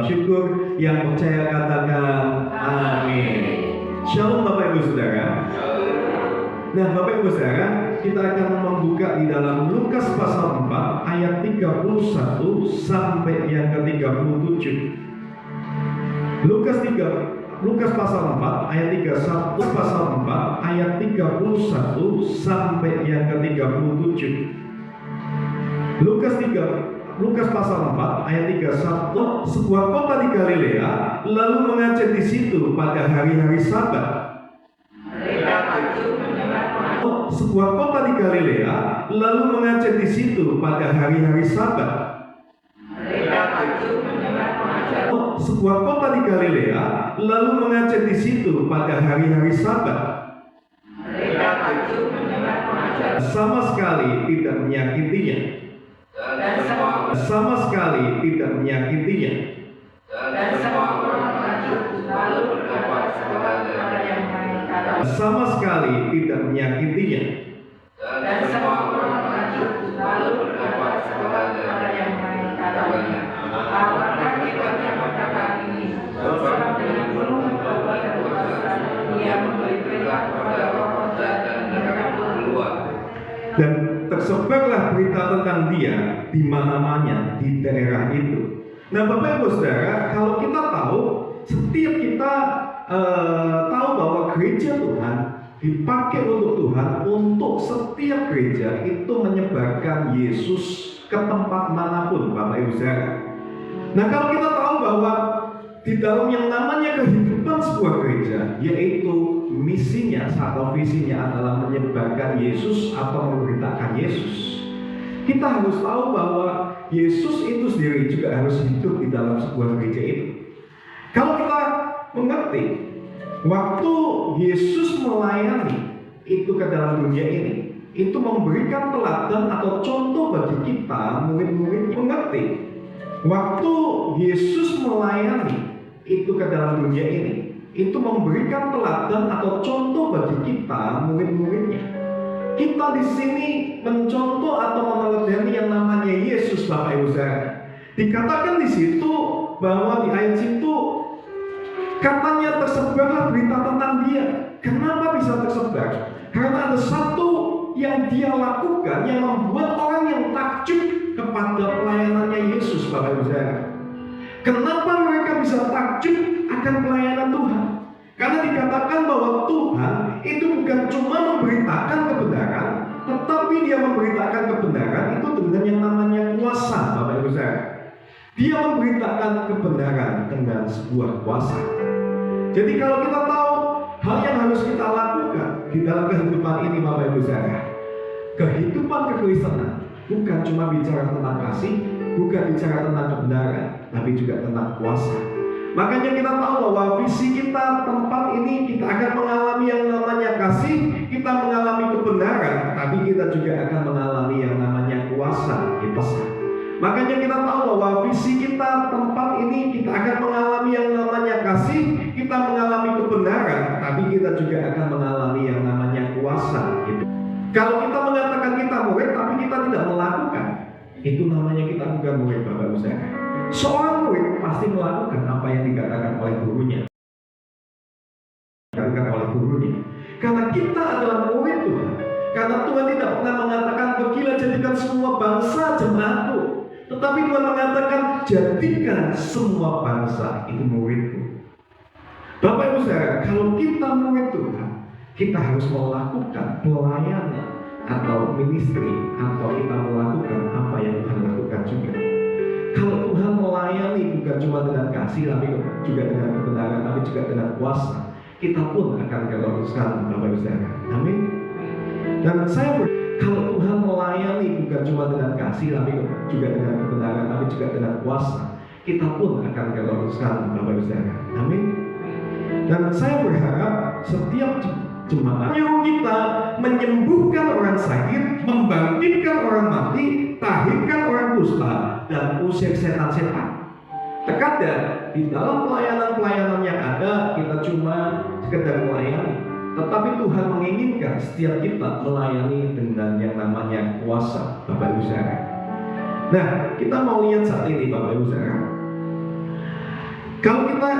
ucap syukur. Yang percaya katakan amin. Shalom Bapak Ibu Saudara. Nah Bapak Ibu Saudara, kita akan membuka di dalam Lukas pasal 4 ayat 31 sampai yang ke-37. Lukas pasal 4 ayat 31, pasal 4 ayat 31 sampai yang ke-37. Lukas pasal 4 ayat 31, sebuah kota di Galilea lalu mengajar di situ pada hari-hari Sabat. Sebuah kota di Galilea lalu mengajar di situ pada hari-hari Sabat. Sebuah kota di Galilea lalu mengajar di situ pada hari-hari Sabat. Sama sekali tidak menyakitinya. Sama sekali tidak menyakitinya. Sama sekali tidak menyakitinya. Dan tersebarlah berita tentang dia di mana-mana di daerah itu. Nah Bapak Ibu Saudara, kalau kita tahu, setiap kita tahu bahwa gereja Tuhan dipakai untuk Tuhan, untuk setiap gereja itu menyebarkan Yesus ke tempat manapun Bapak Ibu Saudara. Nah kalau kita tahu bahwa di dalam yang namanya kehidupan sebuah gereja, yaitu misinya atau visinya adalah menyebarkan Yesus atau memberitakan Yesus, kita harus tahu bahwa Yesus itu sendiri juga harus hidup di dalam sebuah gereja itu. Kalau kita mengerti, waktu Yesus melayani itu ke dalam dunia ini, itu memberikan teladan atau contoh bagi kita murid-muridnya. Mengerti, waktu Yesus melayani itu ke dalam dunia ini, itu memberikan teladan atau contoh bagi kita murid-muridnya. Kita di sini mencontoh atau meneladani yang namanya Yesus Bapak Ibu Saudara. Dikatakan di situ bahwa di ayat situ katanya tersebarlah berita tentang dia. Kenapa bisa tersebar? Karena ada satu yang dia lakukan yang membuat orang yang takjub kepada pelayanannya Yesus Bapak Ibu Saudara. Kenapa mereka bisa takjub akan pelayanan Tuhan? Karena dikatakan bahwa Tuhan itu bukan cuma memberitakan kebenaran, tetapi dia memberitakan kebenaran itu dengan yang namanya kuasa Bapak Ibu Saudara. Dia memberitakan kebenaran dengan sebuah kuasa. Jadi kalau kita tahu hal yang harus kita lakukan di dalam kehidupan ini Bapak Ibu Saudara, kehidupan kekristenan bukan cuma bicara tentang kasih, bukan bicara tentang kebenaran, tapi juga tentang kuasa. Makanya kita tahu bahwa visi kita tempat ini, kita akan mengalami yang namanya kasih, kita mengalami kebenaran, tapi kita juga akan mengalami yang namanya kuasa. Makanya kita tahu bahwa visi kita tempat ini, kita akan mengalami yang namanya kasih, kita mengalami kebenaran, tapi kita juga akan mengalami yang namanya kuasa. Kalau kita mengatakan kita murid, tapi kita tidak melakukan, itu namanya kita bukan murid Bapak Ibu Saudara. Seorang murid pasti melakukan apa yang dikatakan oleh gurunya. Karena kita adalah murid Tuhan. Karena Tuhan tidak pernah mengatakan pergilah jadikan semua bangsa jemaatku, tetapi Tuhan mengatakan jadikan semua bangsa itu muridku. Bapak Ibu Saudara, kalau kita murid Tuhan, kita harus melakukan pelayanan atau ministry, atau kita melakukan apa yang Tuhan lakukan juga. Kalau Tuhan melayani bukan cuma dengan kasih, tapi juga dengan kebenaran, tapi juga dengan kuasa, kita pun akan diluruskan Bapak Ibu Saudara. Amin. Dan saya kalau Tuhan melayani bukan cuma dengan kasih, tapi juga dengan kebenaran, tapi juga dengan kuasa, kita pun akan diluruskan Bapak Ibu Saudara. Amin. Dan saya berharap setiap jemaat kita menyembuhkan orang sakit, membangkitkan orang mati, tahirkan orang dusta, dan usir setan-setan. Terkadang di dalam pelayanan-pelayanan yang ada, kita cuma sekedar melayani, tetapi Tuhan menginginkan setiap kita melayani dengan yang namanya kuasa Bapak Ibu Saudara. Nah, kita mau lihat saat ini Bapak Ibu Saudara, Kalau kita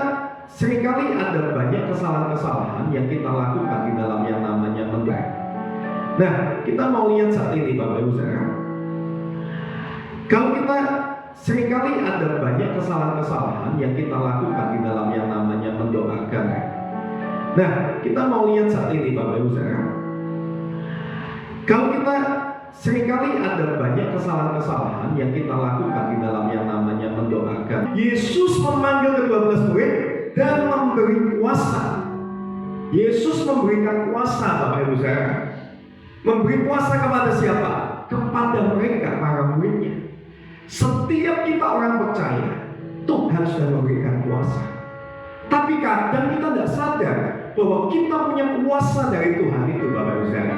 seringkali ada banyak kesalahan-kesalahan yang kita lakukan di dalam yang namanya mendoa. Nah, kita mau lihat saat ini Bapak Ibu Saudara. Kalau kita seringkali ada banyak kesalahan-kesalahan yang kita lakukan di dalam yang namanya mendoakan. Nah, kita mau lihat saat ini Bapak Ibu Saudara. Kalau kita seringkali ada banyak kesalahan-kesalahan yang kita lakukan di dalam yang namanya mendoakan. Yesus memanggil ke-12 murid dan memberi kuasa. Yesus memberikan kuasa Bapak Ibu Saudara. Memberi kuasa kepada siapa? Kepada mereka, para muridnya. Setiap kita orang percaya, Tuhan sudah memberikan kuasa. Tapi kadang kita tidak sadar bahwa kita punya kuasa dari Tuhan itu Bapak Ibu Saudara.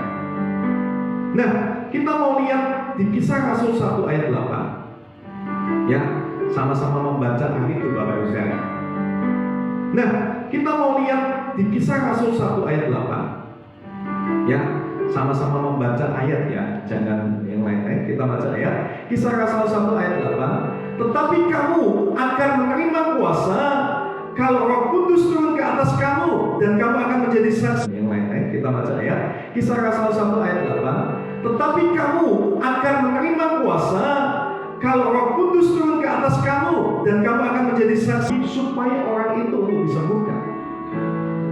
Nah, kita mau lihat di Kisah Rasul 1 ayat 8. Ya, sama-sama membaca hari itu Bapak Ibu Saudara. Nah, kita mau lihat di Kisah Rasul 1 ayat 8. Ya, sama-sama membaca ayat ya, jangan yang lain-lain, kita baca ayat. Kisah Rasul 1 ayat 8. Tetapi kamu akan menerima kuasa kalau Roh Kudus turun ke atas kamu, dan kamu akan menjadi saksi. Yang lain-lain, kita baca ayat. Kisah Rasul 1 ayat 8. Tetapi kamu akan menerima kuasa kalau Roh Kudus turun ke atas kamu, dan kamu akan menjadi saksi, supaya orang itu untuk disembuhkan.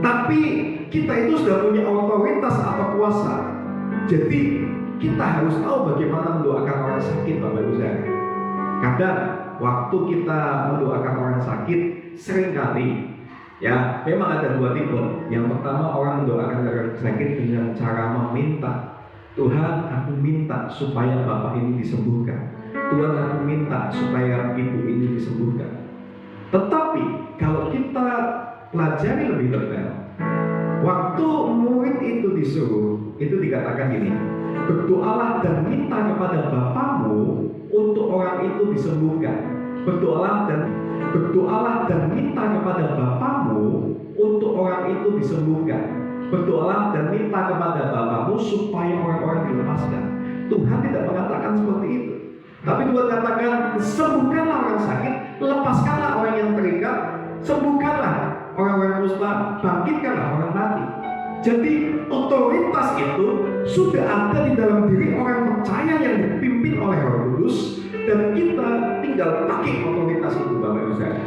Tapi kita itu sudah punya otoritas atau kuasa. Jadi kita harus tahu bagaimana mendoakan orang sakit Bapak Ibu Saudara. Kadang waktu kita mendoakan orang sakit, seringkali ya memang ada dua tipe. Yang pertama, orang mendoakan orang sakit dengan cara meminta. Tuhan, aku minta supaya bapak ini disembuhkan. Tuhan, aku minta supaya ibu ini disembuhkan. Tetapi kalau kita pelajari lebih detail, waktu murid itu disuruh, itu dikatakan gini, berdoalah dan minta kepada Bapamu untuk orang itu disembuhkan. Berdoalah dan minta kepada Bapamu untuk orang itu disembuhkan. Berdoalah dan minta kepada Bapamu supaya orang-orang dilepaskan. Tuhan tidak mengatakan seperti itu, tapi Tuhan katakan, sembuhkanlah orang sakit, lepaskanlah orang yang terikat, sembuhkanlah orang-orang kusta, bangkitkanlah orang mati. Jadi otoritas itu sudah ada di dalam diri orang percaya yang dipimpin oleh Roh Kudus, dan kita tinggal pakai otoritas itu Bapak Ibu Saudara.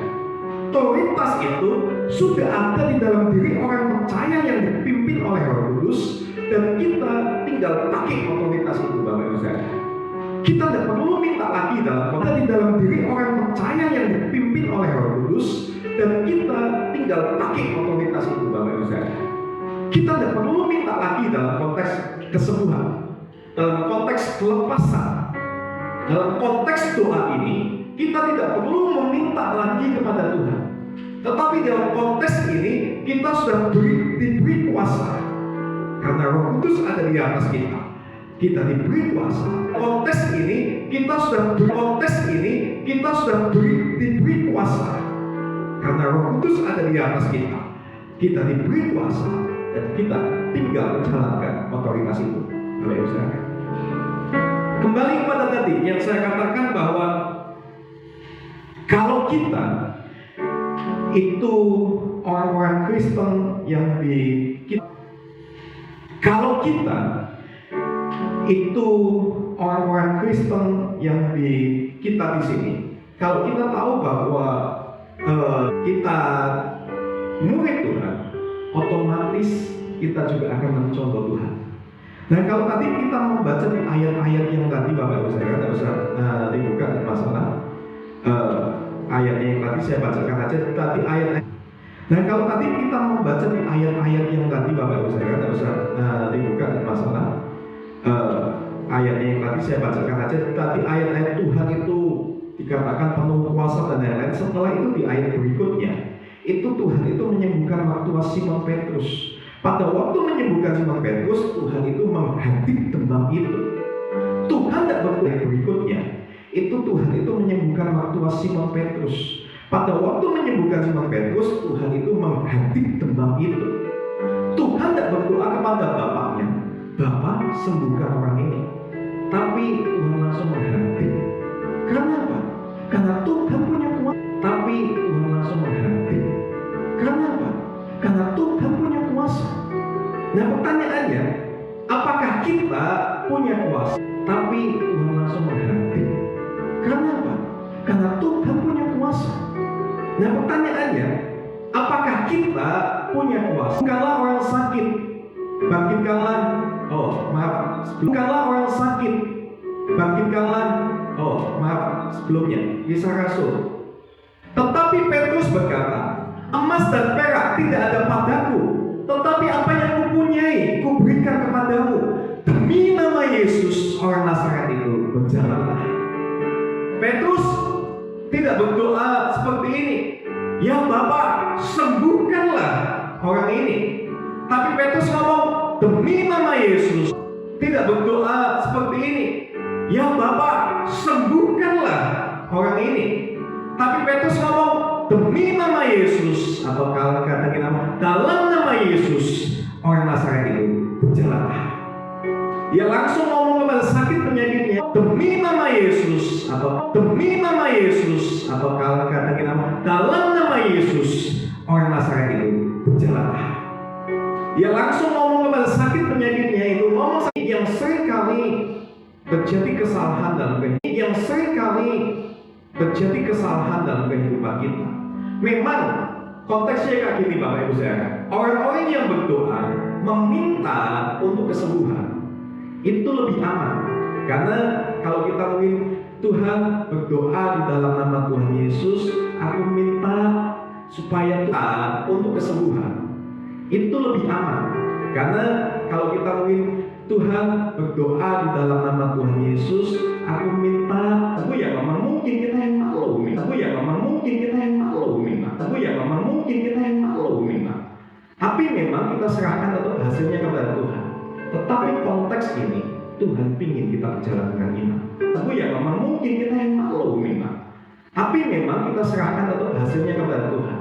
Otoritas itu sudah ada di dalam diri orang percaya yang dipimpin oleh Roh Kudus, dan kita tinggal pakai otoritas itu Bapak Ibu Saudara. Kita tidak perlu minta lagi di dalam diri orang percaya yang dipimpin oleh Roh Kudus, dan kita tinggal pakai otoritas itu Bapak Ibu Saudara. Kita tidak perlu minta lagi dalam konteks kesembuhan, dalam konteks kelepasan. Dalam konteks doa ini, kita tidak perlu meminta lagi kepada Tuhan. Tetapi dalam konteks ini, kita sudah diberi kuasa. Karena Roh Kudus ada di atas kita, kita diberi kuasa. Konteks ini, kita sudah diberi kuasa. Karena Roh Kudus ada di atas kita diberi kuasa, dan kita tinggal menjalankan otoritas itu. Bapak Ibu Saudara. Kembali kepada tadi yang saya katakan bahwa kalau kita itu orang-orang Kristen yang kalau kita itu orang-orang Kristen yang kita di sini, kalau kita tahu bahwa kita murid Tuhan, otomatis kita juga akan mencontoh Tuhan. Nah, kalau tadi kita membaca di ayat-ayat yang tadi Bapak Ibu Saudara, tidak usah dibuka masalah ayatnya yang tadi saya bacakan aja tadi ayat. Nah, kalau tadi kita membaca di ayat-ayat yang tadi Bapak Ibu Saudara, tidak usah dibuka masalah ayatnya yang tadi saya bacakan aja tadi ayat-ayat Tuhan itu dikatakan penuh kuasa dan lain-lain. Setelah itu di ayat berikutnya itu Tuhan itu menyembuhkan waktu Simon Petrus. Pada waktu menyembuhkan Simon Petrus, Tuhan itu menghadik demam itu. Tuhan tidak berdoa berikutnya. Itu Tuhan itu menyembuhkan waktu Simon Petrus. Pada waktu menyembuhkan Simon Petrus, Tuhan itu menghadik demam itu. Tuhan tidak berdoa kepada Bapaknya, Bapa sembuhkan orang ini. Tapi Tuhan langsung menghadik. Karena apa? Karena Tuhan punya kuasa. Tapi Tuhan langsung menghadik. pertanyaannya, apakah kita punya kuasa? Tapi Tuhan langsung menghenti. Karena apa? Karena Tuhan punya kuasa. Nah pertanyaannya, apakah kita punya kuasa? Bukanlah orang sakit, bangkitkanlah. Bukanlah orang sakit, bangkitkanlah. Sebelumnya, Kisah Rasul. Tetapi Petrus berkata, emas dan perak tidak ada padaku, tetapi apa yang kupunyai kuberikan kepadamu. Demi nama Yesus orang Nazaret itu, berjalanlah. Petrus tidak berdoa seperti ini, ya Bapa sembuhkanlah orang ini. Tapi Petrus ngomong, demi nama Yesus. Tidak berdoa seperti ini, ya Bapa sembuhkanlah orang ini. Tapi Petrus ngomong, demi nama Yesus, atau kalau kata kita dalam nama Yesus orang Nazaret itu, berjalanlah. Dia langsung ngomong kepada sakit penyakitnya, demi nama Yesus, atau demi nama Yesus, atau kalau kata kita dalam nama Yesus orang Nazaret itu, berjalanlah. Dia langsung ngomong kepada sakit penyakitnya itu, ngomong yang seringkali terjadi kesalahan dalam kehidupan kita. Memang konteksnya kayak gini Bapak Ibu saudara. Orang-orang yang berdoa meminta untuk kesembuhan itu lebih aman. Karena kalau kita mungkin Tuhan berdoa di dalam nama Tuhan Yesus, aku minta supaya Tuhan untuk kesembuhan. Itu lebih aman. Karena kalau kita mungkin Tuhan berdoa di dalam nama Tuhan Yesus, aku minta, memang mungkin kita yang malu, tapi memang kita serahkan untuk hasilnya kepada Tuhan. Tetapi konteks ini, Tuhan ingin kita berjalan dengan iman. Memang mungkin kita yang malu, tapi memang kita serahkan untuk hasilnya kepada Tuhan.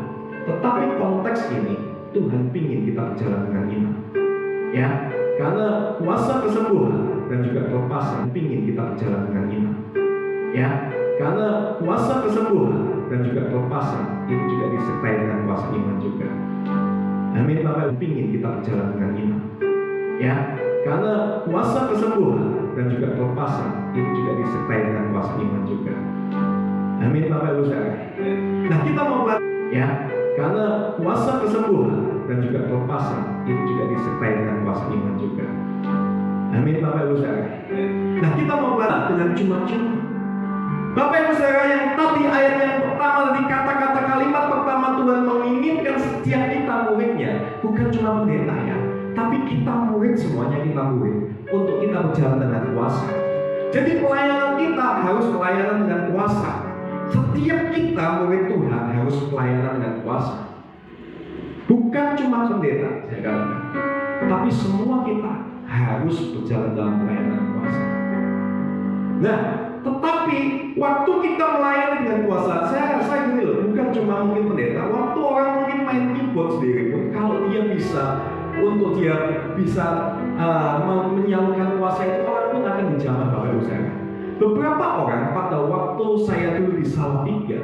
Tetapi konteks ini, Tuhan ingin kita berjalan dengan iman. Ya, karena kuasa kesembuhan dan juga kelepasan ingin kita berjalan dengan iman. Ya, karena kuasa kesembuhan dan juga kelepasan itu juga disertai dengan kuasa iman juga. Amin. Bapak ingin kita berjalan dengan iman. Ya, karena kuasa kesembuhan dan juga kelepasan itu juga disertai dengan kuasa iman juga. Amin. Bapak Ibu saudara. Nah kita mau belajar. Ya, karena kuasa kesembuhan dan juga kelepasan itu juga disertai dengan kuasa iman juga. Amin Bapak Ibu saudara. Nah kita mau belajar dengan cuma-cuma. Bapak Ibu saudara, yang tadi ayat yang pertama tadi, kata-kata kalimat pertama, Tuhan menginginkan setiap kita muridnya, bukan cuma pendeta ya, tapi kita murid, semuanya kita murid, untuk kita berjalan dengan kuasa. Jadi pelayanan kita harus pelayanan dengan kuasa. Setiap kita murid Tuhan harus pelayanan dengan kuasa. Bukan cuma pendeta, saya katakan, tapi semua kita harus berjalan dalam pelayanan kuasa. Nah, tetapi waktu kita melayani dengan kuasa, saya rasa gini loh, bukan cuma mungkin pendeta. Waktu orang mungkin main keyboard sendiri pun, kalau dia bisa menyalurkan kuasa itu, orang pun akan dijamah Bapak Ibu saya. Beberapa orang pada waktu saya dulu di Salatiga,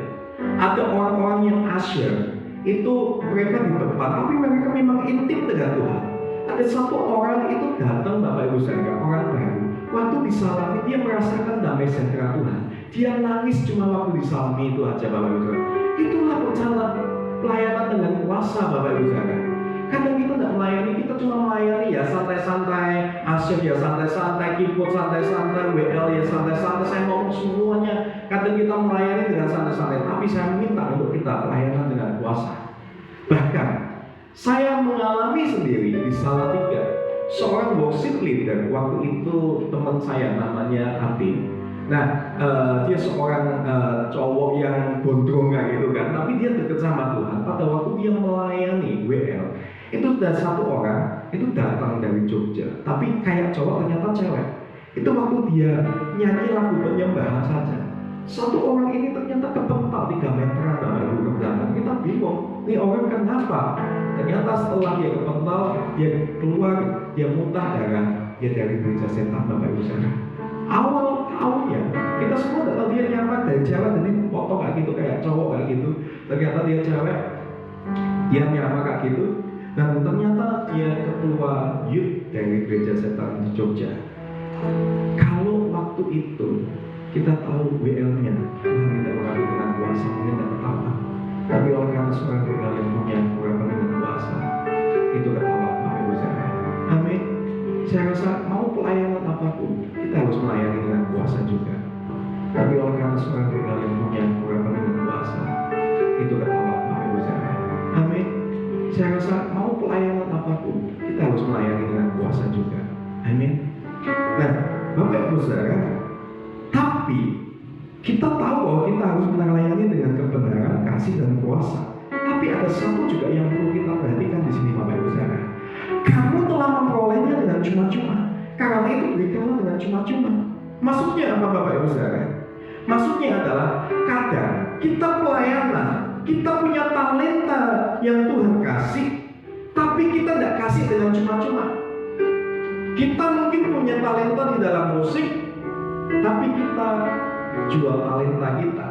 ada orang-orang yang asyir, itu mereka di depan, tapi mereka memang intim dengan Tuhan. Ada satu orang itu datang Bapak Ibu saya, orang baru. Waktu disalami dia merasakan damai sejahtera Tuhan. Dia nangis cuma waktu disalami itu aja Bapak Ibu saudara. Itulah berjalan pelayanan dengan kuasa Bapak Ibu saudara. Kadang kita tidak melayani, kita cuma melayani ya santai-santai, asyik ya santai-santai, keyboard santai-santai, WL ya santai-santai, saya ngomong semuanya. Kadang kita melayani dengan santai-santai, tapi saya minta untuk kita pelayanan dengan kuasa. Bahkan saya mengalami sendiri di Salatiga. Seorang worship leader, waktu itu teman saya namanya Ati. Nah, dia seorang cowok yang gondrong kayak gitu kan, tapi dia dekat sama Tuhan. Pada waktu dia melayani WL, itu ada satu orang itu datang dari Jogja, tapi kayak cowok ternyata cewek. Itu waktu dia nyanyi lagu penyembahan saja, satu orang ini ternyata kepental 3 meteran dari ke belakang. Kita bingung, ini orang kenapa? Ternyata setelah dia kepental, dia keluar, dia muntah darah, dia dari gereja setan Bapak Ibu saudara. Awalnya kita semua tidak tahu dia nyamar dari cewek, jadi foto kayak gitu, kayak cowok kayak gitu. Ternyata dia cewek, dia nyamar kayak gitu. Dan ternyata dia ketua youth dari gereja setan di Jogja. Kalau waktu itu kita tahu WL-nya, Tuhan tidak berakhir dengan kuasa, mungkin tidak ketawa. Tapi oleh karena seorang tunggal yang punya harapan dengan kuasa, itu ketawa, Bapak Ibu saudara. Amin. Saya rasa mau pelayanan apapun, kita harus melayani dengan kuasa juga. Tapi oleh karena seorang tunggal yang punya harapan dengan kuasa, itu ketawa, Bapak Ibu saudara. Amin. Saya rasa mau pelayanan apapun, kita harus melayani dengan kuasa juga. Amin. Nah, Bapak Ibu saudara, tapi kita tahu bahwa kita harus melayani dengan kebenaran, kasih, dan kuasa. Tapi ada satu juga yang perlu kita perhatikan di sini, Bapak Ibu saudara. Kamu telah memperolehnya dengan cuma-cuma. Karena itu berikanlah dengan cuma-cuma. Maksudnya apa, Bapak Ibu saudara? Maksudnya adalah kadang kita pelayanan, kita punya talenta yang Tuhan kasih, tapi kita tidak kasih dengan cuma-cuma. Kita mungkin punya talenta di dalam musik, tapi kita jual talenta kita.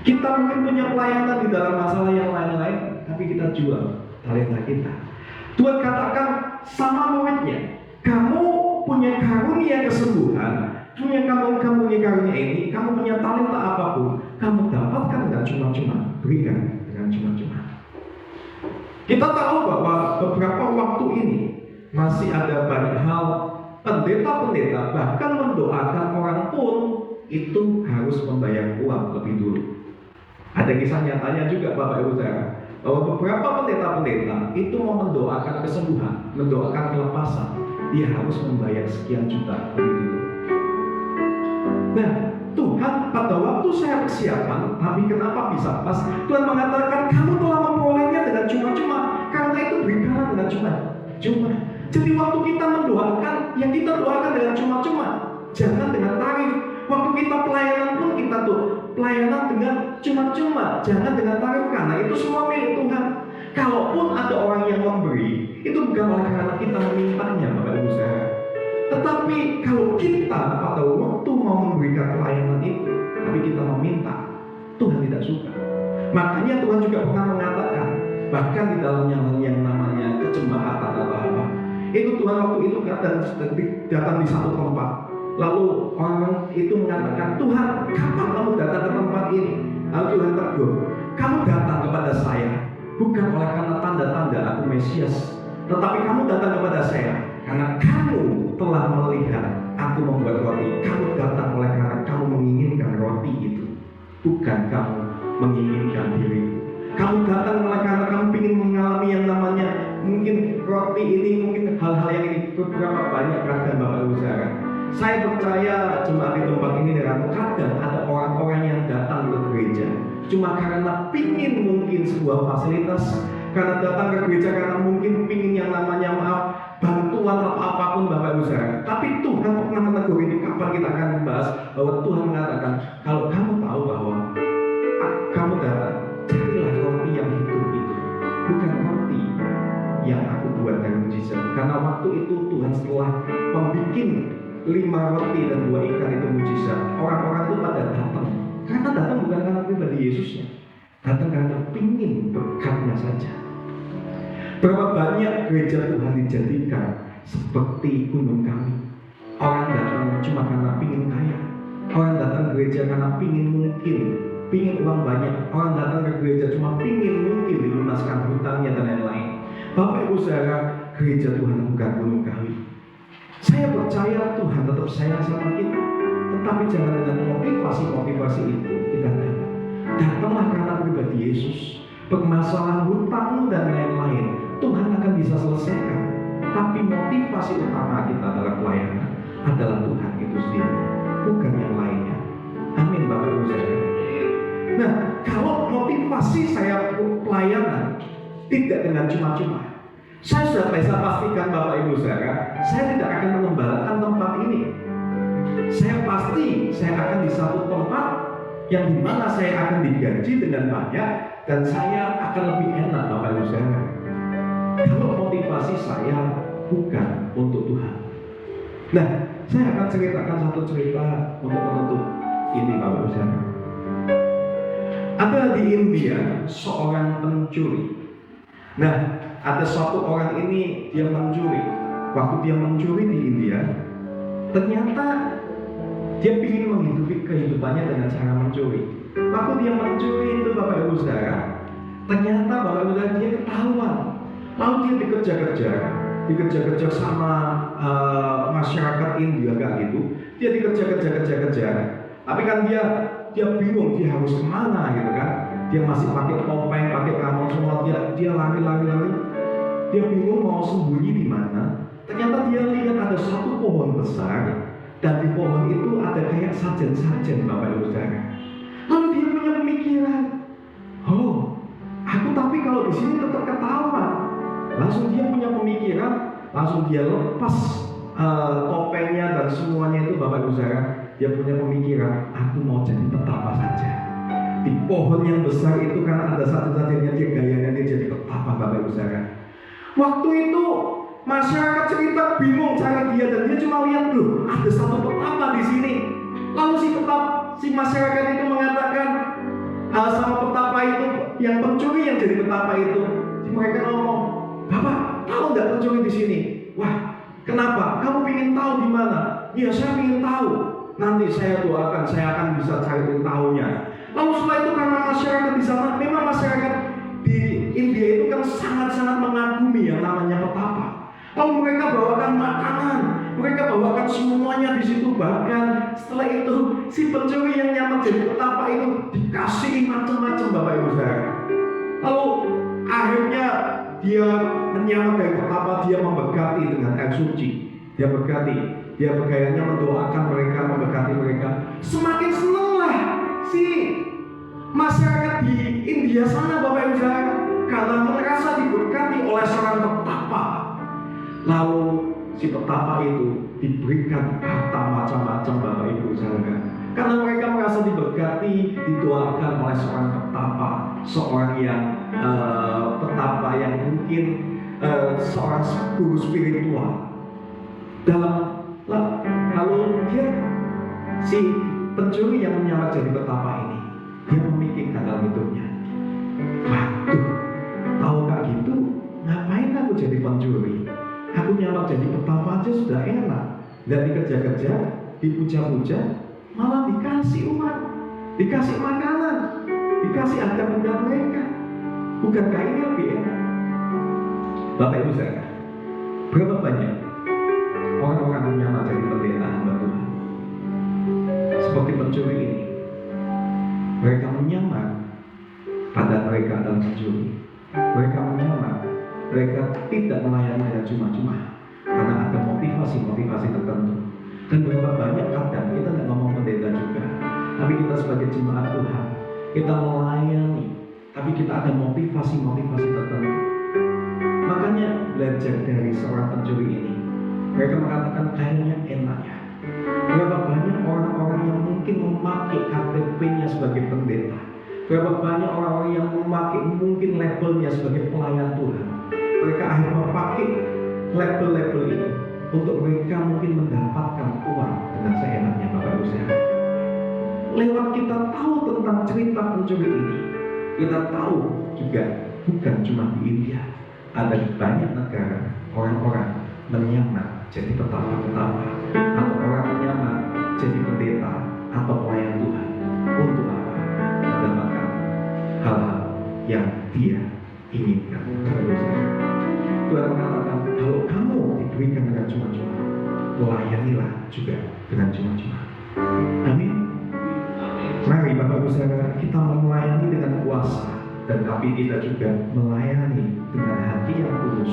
Kita mungkin punya pelayanan di dalam masalah yang lain-lain, tapi kita jual talenta kita. Tuhan katakan sama muridnya, kamu punya karunia kesembuhan, kamu punya karunia ini, kamu punya talenta apapun, kamu dapatkan dengan cuma-cuma, berikan dengan cuma-cuma. Kita tahu bahwa beberapa waktu ini masih ada banyak hal pendeta-pendeta bahkan mendoakan orang pun itu harus membayar uang lebih dulu. Ada kisah nyatanya juga, Bapak Ibu saudara, bahwa beberapa pendeta-pendeta itu mau mendoakan kesembuhan, mendoakan kelepasan, dia harus membayar sekian juta lebih dulu. Nah, Tuhan pada waktu saya persiapan, tapi kenapa bisa pas? Tuhan mengatakan kamu telah memperolehnya dengan cuma-cuma, karena itu berikanlah dengan cuma-cuma. Jadi waktu kita mendoakan, yang kita doakan dengan cuma-cuma, jangan dengan tarif. Waktu kita pelayanan pun kita tuh pelayanan dengan cuma-cuma, jangan dengan tarif, karena itu semua milik Tuhan. Kalaupun ada orang yang memberi, itu bukan oleh karena kita memintanya, Bapak Ibu saudara. Tetapi kalau kita pada waktu mau memberikan pelayanan itu, tapi kita meminta, Tuhan tidak suka. Makanya Tuhan juga pernah mengatakan, bahkan di dalam yang namanya kejemaatan atau apa, itu Tuhan waktu itu datang di satu tempat. Lalu orang itu mengatakan, Tuhan, kapan kamu datang ke tempat ini? Lalu Tuhan tegur, kamu datang kepada saya bukan oleh karena tanda-tanda aku Mesias, tetapi kamu datang kepada saya karena kamu telah melihat aku membuat roti. Kamu datang oleh karena kamu menginginkan roti itu, bukan kamu menginginkan dirimu. Kamu datang oleh karena kamu ingin mengalami yang namanya mungkin roti ini, mungkin hal-hal yang ini. Beberapa banyak kadang, Bapak Ibu saudara, saya percaya jemaat di tempat ini dengan kadang ada orang-orang yang datang ke gereja cuma karena pingin mungkin sebuah fasilitas, karena datang ke gereja karena mungkin pingin yang namanya maaf bantuan atau apapun, Bapak Ibu saudara. Tapi Tuhan pernah menegur itu. Kapan kita akan membahas bahwa Tuhan mengatakan, kalau kamu tahu bahwa kamu datang, carilah roti yang hidup itu, bukan roti yang aku buat dari mujizat. Karena waktu itu Tuhan setelah membuat 5 roti dan 2 ikan itu mujizat, orang-orang itu pada datang. Karena datang bukan karena pribadi Yesusnya, datang karena pingin berkatnya saja. Berapa banyak gereja Tuhan dijadikan seperti gunung kami. Orang datang cuma karena pingin kaya. Orang datang ke gereja karena pingin uang banyak. Orang datang ke gereja cuma pingin mungkin dilunaskan hutangnya dan lain-lain. Bapak Ibu saudara, gereja Tuhan bukan gunung kami. Saya percaya Tuhan tetap sayang sama kita, tetapi jangan dengan motivasi itu kita datang. Datanglah karena pribadi Yesus. Permasalahan hutang dan lain-lain Tuhan akan bisa selesaikan. Tapi motivasi utama kita dalam pelayanan adalah Tuhan itu sendiri, bukan yang lainnya. Amin, Bapak Ibu saudara. Nah, kalau motivasi saya pelayanan tidak dengan cuma-cuma, saya sudah bisa pastikan, Bapak Ibu saudara, saya tidak akan mengembalakan tempat ini. Saya pasti saya akan di satu tempat yang dimana saya akan digaji dengan banyak dan saya akan lebih enak, Bapak Ibu saudara. Kalau motivasi saya bukan untuk Tuhan. Nah, saya akan ceritakan satu cerita untuk menutup ini, Bapak Ibu saudara. Ada di India seorang pencuri. Nah, ada suatu orang ini dia mencuri. Waktu dia mencuri di India, ternyata dia ingin menghidupi kehidupannya dengan cara mencuri. Waktu dia mencuri itu Bapak Ibu Saudara, ternyata Bapak Ibu Saudara dia ketahuan. Lalu dia dikejar-kejar sama masyarakat India kayak gitu. Dia dikejar-kejar. Tapi kan dia bingung dia harus kemana gitu kan. Dia masih pakai topeng, pakai kamar semua. Dia lari. Dia bingung mau sembunyi di mana. Ternyata dia lihat ada satu pohon besar, dan di pohon itu ada kayak sajen-sajen Bapak Ibu Saudara. Lalu dia punya pemikiran, aku tapi kalau di sini tetap ketahuan. Langsung dia punya pemikiran, langsung dia lepas topengnya dan semuanya itu Bapak Ibu Saudara. Dia punya pemikiran, aku mau jadi petapa saja. Di pohon yang besar itu karena ada sajen-sajennya, dia gayanya dia jadi petapa Bapak Ibu Saudara. Waktu itu masyarakat sekitar bingung cari dia, dan dia cuma lihat loh ada satu petapa di sini. Lalu si masyarakat itu mengatakan sama petapa itu, yang pencuri yang jadi petapa itu, mereka ngomong, Bapak tahu nggak pencuri di sini? Wah, kenapa? Kamu ingin tahu di mana? Iya, saya ingin tahu. Nanti saya doakan, saya akan bisa cari tahunya. Lalu setelah itu karena masyarakat di sana, memang masyarakat di India itu kan sangat-sangat mengagumi yang namanya petapa. Lalu mereka bawakan makanan, mereka bawakan semuanya di situ. Bahkan setelah itu si pencuri yang nyamar jadi petapa itu dikasih macam-macam Bapak Ibu Saudara. Lalu akhirnya dia menyamar dari petapa, dia memberkati dengan air suci. Dia bergayanya mendoakan mereka, memberkati mereka. Semakin senanglah si masyarakat di India sana Bapak Ibu Saudara, karena merasa diberkati oleh seorang petapa. Lalu si petapa itu diberikan harta macam-macam Bapak Ibu Saudara, karena mereka merasa diberkati, didoakan oleh seorang petapa, seorang yang petapa yang mungkin seorang guru spiritual. Lalu si pencuri yang menyamar jadi petapa ini, dia memikirkan dalam hidupnya, waduh, tahu gak gitu, ngapain aku jadi pencuri? Aku nyamar jadi petapa aja sudah enak, nggak dikejar-kejar, dipuja-puja, malah dikasih umat, dikasih makanan, dikasih adat-adat mereka. Bukankah ini lebih enak? Bapak Ibu Saudara, berapa banyak orang-orang yang nyamar jadi pendeta hamba Tuhan seperti pencuri ini? Mereka menyamar pada mereka adalah pencuri. Mereka menyamar, mereka tidak melayani dengan cuma-cuma karena ada motivasi-motivasi tertentu. Dan berapa banyak kadang kita tidak ngomong pendeta juga, tapi kita sebagai jemaat Tuhan, kita melayani, tapi kita ada motivasi-motivasi tertentu. Makanya belajar dari seorang pencuri ini, mereka mengatakan kayaknya enak ya. Berapa banyak orang-orang yang mungkin memakai KTP-nya sebagai pendeta, berapa banyak orang-orang yang memakai mungkin labelnya sebagai pelayan Tuhan. Mereka akhirnya memakai label-label itu untuk mereka mungkin mendapatkan uang dengan seenaknya Bapak Ibu Saudara. Lewat kita tahu tentang cerita pencuri ini, kita tahu juga bukan cuma di India, ada di banyak negara orang-orang menyamar jadi petapa-petapa, atau orang menyamar jadi pendeta atau pelayan Tuhan. Untuk apa? Mendapatkan hal-hal yang dia inginkan. Tuhan mengatakan, kalau kamu diberikan dengan cuma-cuma, layanilah juga dengan cuma-cuma. Amin. Mari Bapak Ibu Saudara, kita melayani dengan kuasa, dan tapi kita juga melayani dengan hati yang tulus